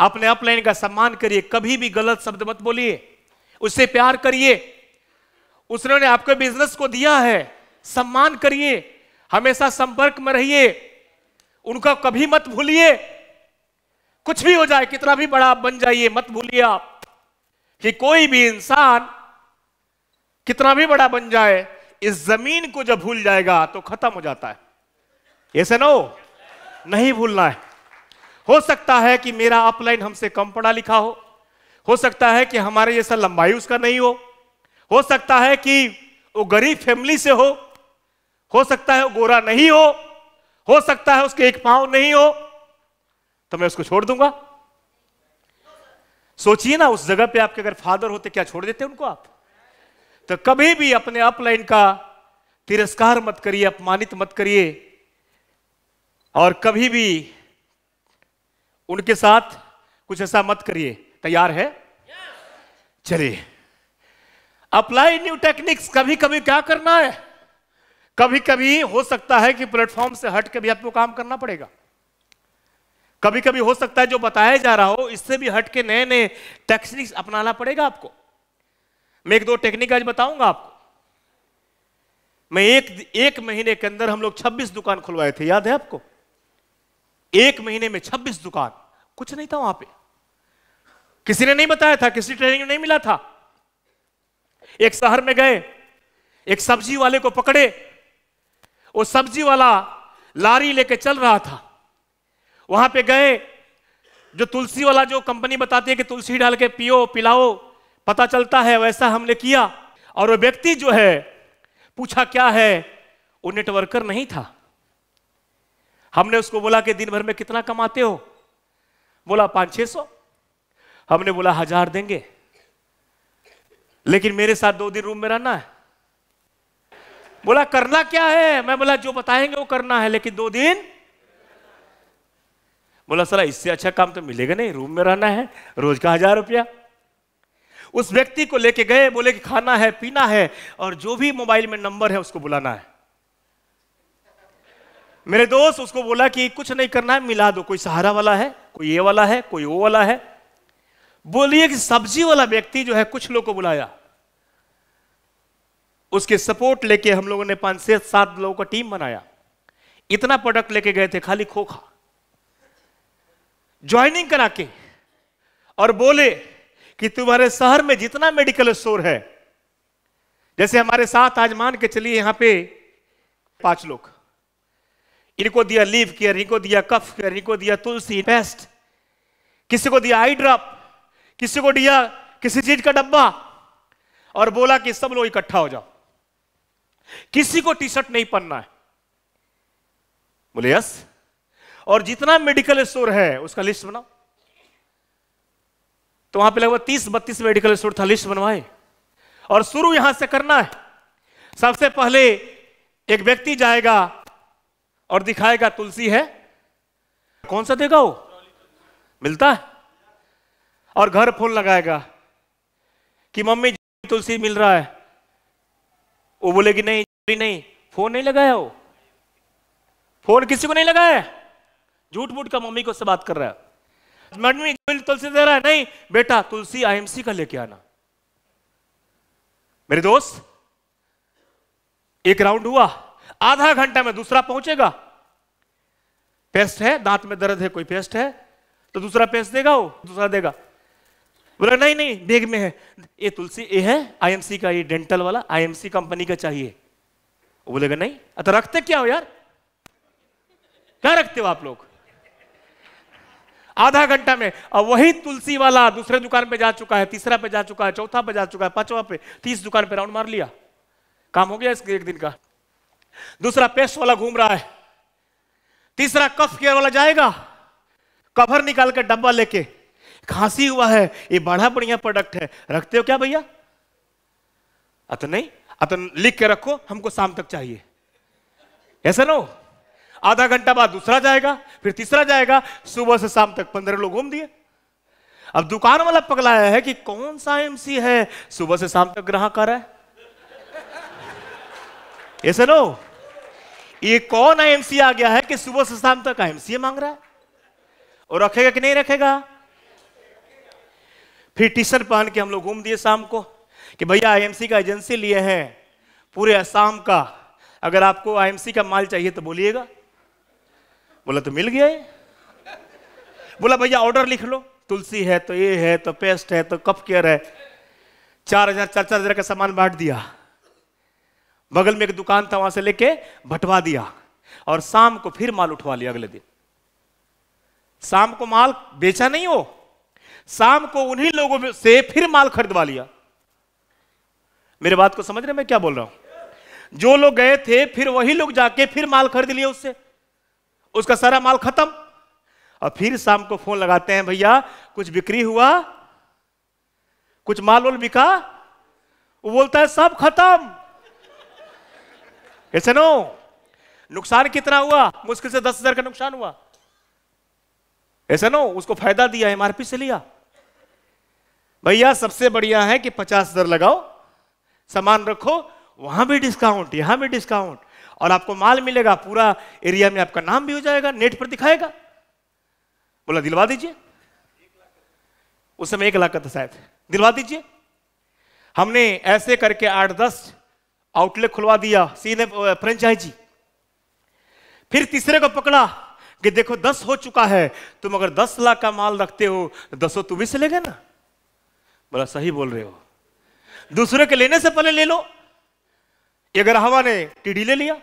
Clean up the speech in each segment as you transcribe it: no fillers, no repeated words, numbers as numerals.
अपने अपलाइन का सम्मान करिए, कभी भी गलत शब्द मत बोलिए, उससे प्यार करिए। उसने आपको बिजनेस को दिया है, सम्मान करिए, हमेशा संपर्क में रहिए, उनका कभी मत भूलिए। कुछ भी हो जाए, कितना भी बड़ा आप बन जाइए, मत भूलिए आप कि कोई भी इंसान कितना भी बड़ा बन जाए, इस जमीन को जब भूल जाएगा तो खत्म हो जाता है। ऐसे नो, नहीं भूलना है। हो सकता है कि मेरा अपलाइन हमसे कम पढ़ा लिखा हो सकता है कि हमारे जैसा लंबाई उसका नहीं हो सकता है कि वो गरीब फैमिली से हो सकता है वो गोरा नहीं हो सकता है उसके एक पांव नहीं हो, तो मैं उसको छोड़ दूंगा? सोचिए ना, उस जगह पे आपके अगर फादर होते, क्या छोड़ देते उनको आप? तो कभी भी अपने अपलाइन का तिरस्कार मत करिए, अपमानित मत करिए, और कभी भी उनके साथ कुछ ऐसा मत करिए। तैयार है? चलिए, अप्लाई न्यू टेक्निक्स। कभी कभी क्या करना है, कभी कभी हो सकता है कि प्लेटफॉर्म से हट के भी आपको काम करना पड़ेगा। कभी कभी हो सकता है जो बताया जा रहा हो इससे भी हट के नए नए टेक्निक्स अपनाना पड़ेगा आपको। मैं एक दो टेक्निक आज बताऊंगा आपको। मैं एक महीने के अंदर हम लोग 26 दुकान खुलवाए थे, याद है आपको? एक महीने में 26 दुकान। कुछ नहीं था वहां पे, किसी ने नहीं बताया था, किसी ट्रेनिंग नहीं मिला था। एक शहर में गए, एक सब्जी वाले को पकड़े, वो सब्जी वाला लारी लेके चल रहा था। वहां पे गए, जो तुलसी वाला जो कंपनी बताती है कि तुलसी डाल के पियो पिलाओ पता चलता है, वैसा हमने किया। और वो व्यक्ति जो है, पूछा क्या है, वो नेटवर्कर नहीं था। हमने उसको बोला कि दिन भर में कितना कमाते हो? बोला 500-600। हमने बोला 1000 देंगे, लेकिन मेरे साथ 2 दिन रूम में रहना है। बोला करना क्या है? मैं बोला जो बताएंगे वो करना है, लेकिन 2 दिन। बोला साला इससे अच्छा काम तो मिलेगा नहीं, रूम में रहना है, रोज का 1000 रुपया। उस व्यक्ति को लेके गए, बोले कि खाना है पीना है और जो भी मोबाइल में नंबर है उसको बुलाना है। मेरे दोस्त उसको बोला कि कुछ नहीं करना है, मिला दो, कोई सहारा वाला है, कोई ये वाला है, कोई वो वाला है। बोलिए कि सब्जी वाला व्यक्ति जो है कुछ लोग को बुलाया, उसके सपोर्ट लेके हम लोगों ने 5 से 7 लोगों का टीम बनाया। इतना प्रोडक्ट लेके गए थे, खाली खोखा ज्वाइनिंग करा के, और बोले कि तुम्हारे शहर में जितना मेडिकल स्टोर है, जैसे हमारे साथ आज मान के चलिए यहां पे 5 लोग, इनको दिया लीव केयर, इनको दिया कफ केयर, इनको दिया तुलसी पेस्ट, किसी को दिया आई ड्रॉप, किसी को दिया किसी चीज का डब्बा, और बोला कि सब लोग इकट्ठा हो जाओ, किसी को टी शर्ट नहीं पहनना है। बोले यस, और जितना मेडिकल स्टोर है उसका लिस्ट बनाओ। तो वहां पे लगभग 30-32 मेडिकल स्टोर था, लिस्ट बनवाए, और शुरू यहां से करना है। सबसे पहले एक व्यक्ति जाएगा और दिखाएगा तुलसी है, कौन सा देगा वो, मिलता है, और घर फोन लगाएगा कि मम्मी तुलसी मिल रहा है। वो बोलेगी नहीं नहीं, फोन नहीं लगाया, वो फोन किसी को नहीं लगाया, झूठ मूठ का मम्मी को से बात कर रहा है। मम्मी तुलसी दे रहा है, नहीं बेटा तुलसी आईएमसी का लेके आना। मेरे दोस्त, एक राउंड हुआ, आधा घंटा में दूसरा पहुंचेगा। पेस्ट है, दांत में दर्द है, कोई पेस्ट है तो दूसरा पेस्ट देगा, वो दूसरा देगा। बोला नहीं नहीं बैग में है, ये तुलसी ये है आईएमसी का, ये डेंटल वाला आईएमसी कंपनी का चाहिए। वो बोलेगा नहीं। तो रखते क्या हो यार, क्या रखते हो आप लोग? आधा घंटा में, और वही तुलसी वाला दूसरे दुकान पे जा चुका है, तीसरा पे जा चुका है, चौथा पे जा चुका है, 5वां पे, 30 दुकान पे राउंड मार लिया, काम हो गया इसके एक दिन का। दूसरा पेस्ट वाला घूम रहा है, तीसरा कफ केयर वाला जाएगा, कवर निकाल के डब्बा लेके, खांसी हुआ है, ये बड़ा बढ़िया प्रोडक्ट है, रखते हो क्या भैया? अत नहीं, अत लिख के रखो, हमको शाम तक चाहिए, ऐसा ना हो। आधा घंटा बाद दूसरा जाएगा, फिर तीसरा जाएगा, सुबह से शाम तक 15 लोग घूम दिए। अब दुकान वाला पगलाया है कि कौन सा आईएमसी है, सुबह से शाम तक ग्राहक आ रहा है, ऐसा ना हो। ये कौन आईएमसी आ गया है कि सुबह से शाम तक आईएमसी मांग रहा है, और रखेगा कि नहीं रखेगा? फिर टी शर्ट पहन के हम लोग घूम दिए शाम को कि भैया आईएमसी का एजेंसी लिए हैं पूरे असम का, अगर आपको आईएमसी का माल चाहिए तो बोलिएगा। बोला तो मिल गया है। बोला भैया ऑर्डर लिख लो, तुलसी है तो ये है तो पेस्ट है तो कप केयर है, 4,000 4,000 का सामान बांट दिया। बगल में एक दुकान था वहां से लेके बंटवा दिया और शाम को फिर माल उठवा लिया। अगले दिन शाम को माल बेचा नहीं हो, शाम को उन्हीं लोगों से फिर माल खरीदवा लिया। मेरे बात को समझ रहे मैं क्या बोल रहा हूं? जो लोग गए थे फिर वही लोग जाके फिर माल खरीद लिए उससे, उसका सारा माल खत्म। और फिर शाम को फोन लगाते हैं, भैया कुछ बिक्री हुआ, कुछ माल वाल बिका? वो बोलता है सब खत्म। ऐसे नो, नुकसान कितना हुआ? मुश्किल से 10,000 का नुकसान हुआ। ऐसा नो, उसको फायदा दिया, एमआरपी से लिया। भैया सबसे बढ़िया है कि 50,000 लगाओ, सामान रखो, वहां भी डिस्काउंट, यहां भी डिस्काउंट, और आपको माल मिलेगा, पूरा एरिया में आपका नाम भी हो जाएगा, नेट पर दिखाएगा। बोला दिलवा दीजिए। उस समय 1 लाख का था शायद, दिलवा दीजिए। हमने ऐसे करके 8-10 आउटलेट खुलवा दिया, सीधे फ्रेंचाइजी। फिर तीसरे को पकड़ा कि देखो 10 हो चुका है, तुम अगर 10 लाख का माल रखते हो तो 10 तुम भी से लेगा ना। बोला सही बोल रहे हो, दूसरे के लेने से पहले ले लो। ये ग्राहवा ने टीडी ले लिया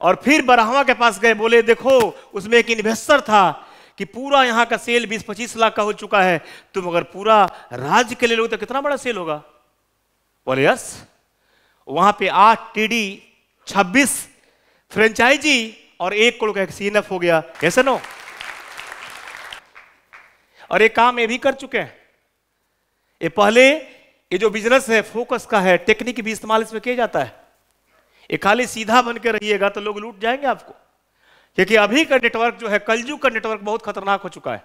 और फिर बराहवा के पास गए, बोले देखो उसमें एक इन्वेस्टर था कि पूरा यहां का सेल 20-25 लाख का हो चुका है, तुम अगर पूरा राज्य के ले लो तो कितना बड़ा सेल होगा। बोले यस। वहां पे 8 टीडी, 26 फ्रेंचाइजी और 1 करोड़ का सीएनएफ हो गया। ऐसे नो, और ये काम ये भी कर चुके हैं। ये पहले ये जो बिजनेस है फोकस का है, टेक्निक भी इस्तेमाल इसमें किया जाता है। ये खाली सीधा बन के रहिएगा तो लोग लूट जाएंगे आपको, क्योंकि अभी का नेटवर्क जो है, कलयुग का नेटवर्क बहुत खतरनाक हो चुका है।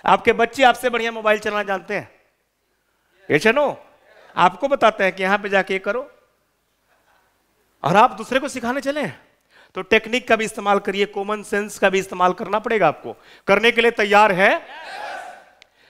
आपके बच्चे आपसे बढ़िया मोबाइल चलाना जानते हैं। ऐसे नो, आपको बताते हैं कि यहां पे जाके करो और आप दूसरे को सिखाने चले। तो टेक्निक का भी इस्तेमाल करिए, कॉमन सेंस का भी इस्तेमाल करना पड़ेगा आपको। करने के लिए तैयार है?